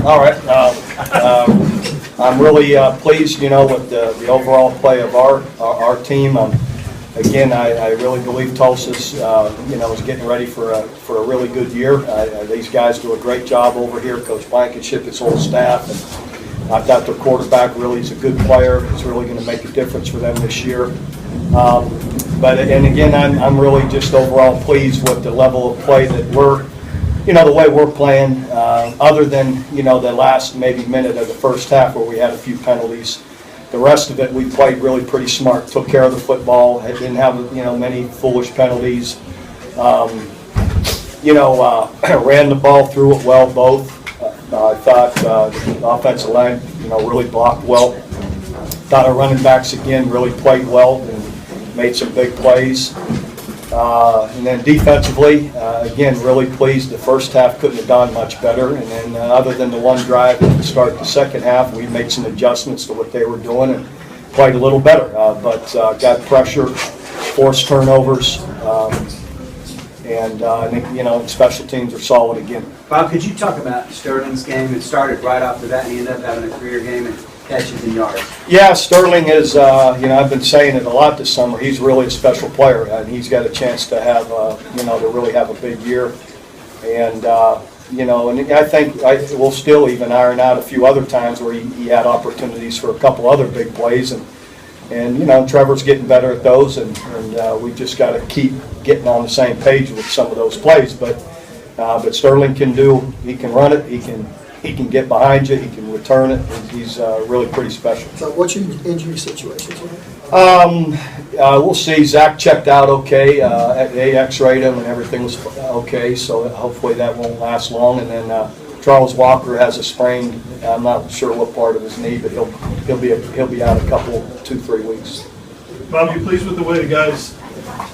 All right. I'm really pleased, with the overall play of our team. Again, I really believe Tulsa's, is getting ready for a really good year. These guys do a great job over here. Coach Blankenship, his whole staff, and I thought their quarterback really is a good player. He's really going to make a difference for them this year. And again, I'm really just overall pleased with the level of play that we're. The way we're playing, other than, the last maybe minute of the first half where we had a few penalties. The rest of it, we played really pretty smart, took care of the football, didn't have, many foolish penalties. Ran the ball through it well, both. I thought the offensive line, really blocked well. Thought our running backs, again, really played well and made some big plays. And then defensively, again, really pleased. The first half couldn't have gone much better. And then other than the one drive at the start of the second half, we made some adjustments to what they were doing and played a little better. But got pressure, forced turnovers, and I think, special teams are solid again. Bob, could you talk about Sterling's game? It started right off the bat and he ended up having a career game and catches and yards. Yeah, Sterling is, I've been saying it a lot this summer. He's really a special player, and he's got a chance to have, to really have a big year. And, and I think we'll still even iron out a few other times where he had opportunities for a couple other big plays. And Trevor's getting better at those, and we just got to keep getting on the same page with some of those plays. But Sterling he can run it, he can get behind you, he can return it. He's really pretty special. So what's your injury situation? We'll see. Zach checked out okay. They x-rayed him and everything was okay, so hopefully that won't last long. And then Charles Walker has a sprain. I'm not sure what part of his knee, but he'll be out a couple, 2-3 weeks. Bob, you pleased with the way the guys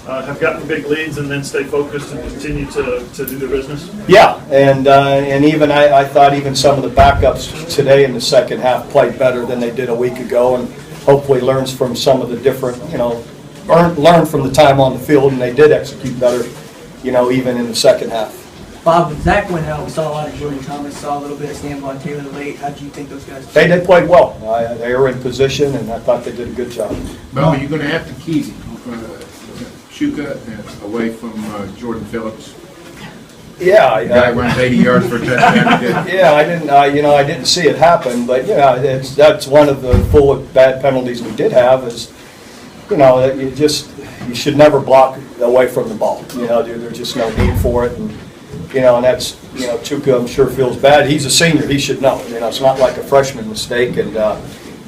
have gotten big leads and then stay focused and continue to do their business? Yeah, and even I thought even some of the backups today in the second half played better than they did a week ago, and hopefully learns from some of the different, learn from the time on the field, and they did execute better, even in the second half. Bob, when Zach went out, we saw a lot of Jordan Thomas, saw a little bit of Stanbaugh Taylor late. How do you think those guys played? They played well. They were in position, and I thought they did a good job. Well, you're going to have to keep Shuka away from Jordan Phillips. Yeah, the guy runs 80 yards for a touchdown. Yeah, I didn't see it happen, but that's one of the full bad penalties we did have is, you should never block away from the ball. There's just no need for it, and that's Chuka, I'm sure, feels bad. He's a senior, he should know. It's not like a freshman mistake, and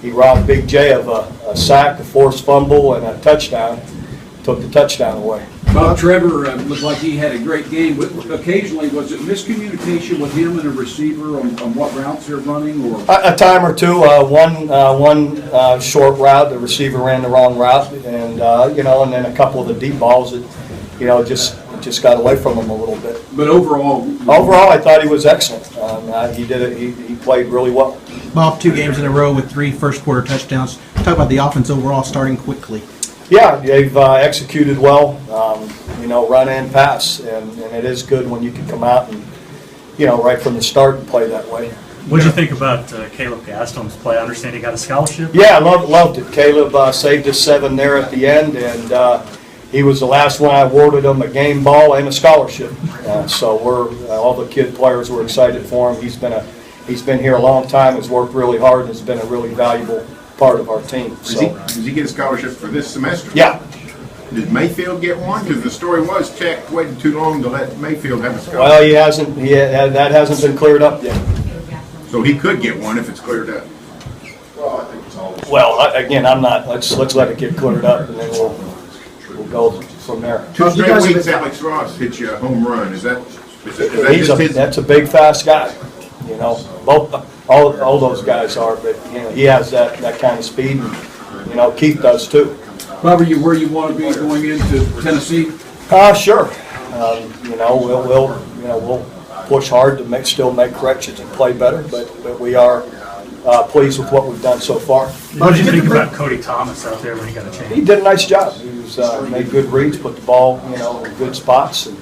he robbed Big J of a sack, a forced fumble, and a touchdown. Took the touchdown away. Bob, Trevor looked like he had a great game. Occasionally, was it miscommunication with him and a receiver on what routes they're running, or a time or two? One short route, the receiver ran the wrong route, and and then a couple of the deep balls that just got away from him a little bit. But overall, I thought he was excellent. He did it. He played really well. Bob, 2 games in a row with 3 first quarter touchdowns. Talk about the offense overall starting quickly. Yeah, they've executed well, run and pass, and it is good when you can come out and, right from the start and play that way. What did you think about Caleb Gaston's play? I understand he got a scholarship. Yeah, loved it. Caleb saved us 7 there at the end, and he was the last one I awarded him a game ball and a scholarship. So all the kid players were excited for him. He's been here a long time, has worked really hard, and has been a really valuable part of our team. Does he get a scholarship for this semester? Yeah. Did Mayfield get one? Because the story was Czech waited too long to let Mayfield have a scholarship. Well, he hasn't. That hasn't been cleared up yet. So he could get one if it's cleared up. Well, again, I'm not. Let's let it get cleared up, and then we'll go from there. 2 straight weeks, Alex Ross hit you a home run. Is that just his? That's a big, fast guy. Both all those guys are, but he has that kind of speed, and Keith does too. Bob, are you where you want to be going into Tennessee? Sure. We'll push hard to still make corrections and play better, but we are pleased with what we've done so far. What did you think about Cody Thomas out there when he got a chance? He did a nice job. He was made good reads, put the ball in good spots, and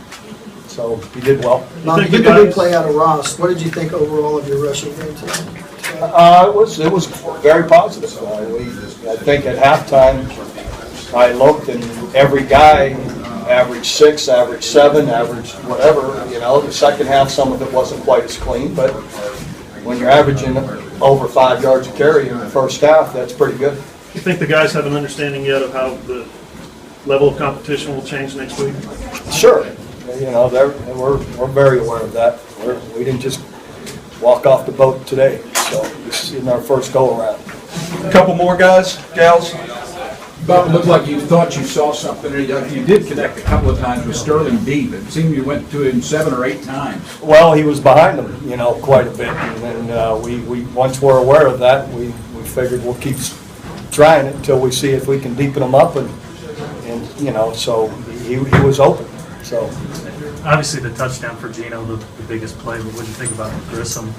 so so he did well. Bobby, think the you the big guys- play out of Ross. What did you think overall of your rushing game today? It was very positive. I think at halftime, I looked and every guy averaged 6, averaged 7, averaged whatever, you know. The second half, some of it wasn't quite as clean, but when you're averaging over 5 yards a carry in the first half, that's pretty good. You think the guys have an understanding yet of how the level of competition will change next week? Sure, you know, we're very aware of that. We didn't just walk off the boat today, so this is our first go-around. Couple more guys, gals? Bob, it looked like you thought you saw something. You did connect a couple of times with Sterling deep. It seemed you went to him 7 or 8 times. Well, he was behind them, you know, quite a bit, and then we once we're aware of that, we figured we'll keep trying it until we see if we can deepen them up, and you know, so he was open, so. Obviously, the touchdown for Gino, the biggest play, but what do you think about Grissom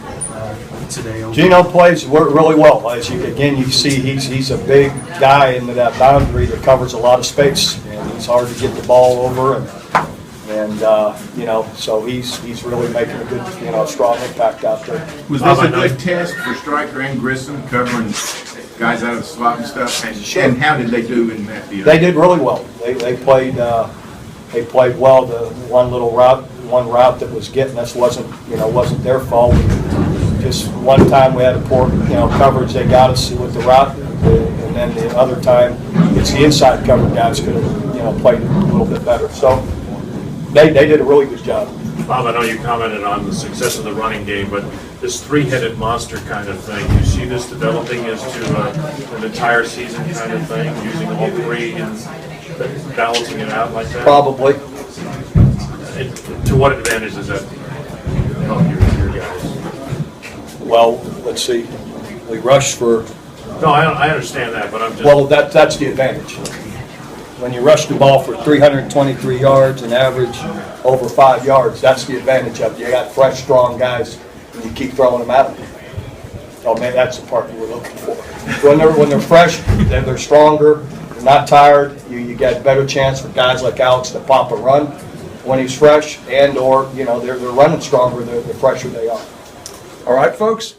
today? Gino plays really well. As you see, he's a big guy into that boundary that covers a lot of space, and he's hard to get the ball over, and you know, so he's really making a good, you know, strong impact out there. Was this a good test for Stryker and Grissom covering guys out of the slot and stuff? And how did they do in that deal? They did really well. They played well. The one route that was getting us wasn't their fault. Just one time we had a poor, you know, coverage. They got us with the route, and then the other time it's the inside cover guys could have, you know, played a little bit better. So they did a really good job. Bob, I know you commented on the success of the running game, but this three-headed monster kind of thing, do you see this developing as to an entire season kind of thing, using all three and balancing it out like that? Probably. And to what advantage does that help your guys? Well, let's see. We rushed for. No, I understand that, but I'm just. Well, that's the advantage. When you rush the ball for 323 yards and average over 5 yards, that's the advantage of it. You got fresh, strong guys, and you keep throwing them at them. Oh man, that's the part we're looking for. When they're fresh, they're stronger, they're not tired. You get a better chance for guys like Alex to pop a run when he's fresh, and or you know they're running stronger the fresher they are. All right, folks,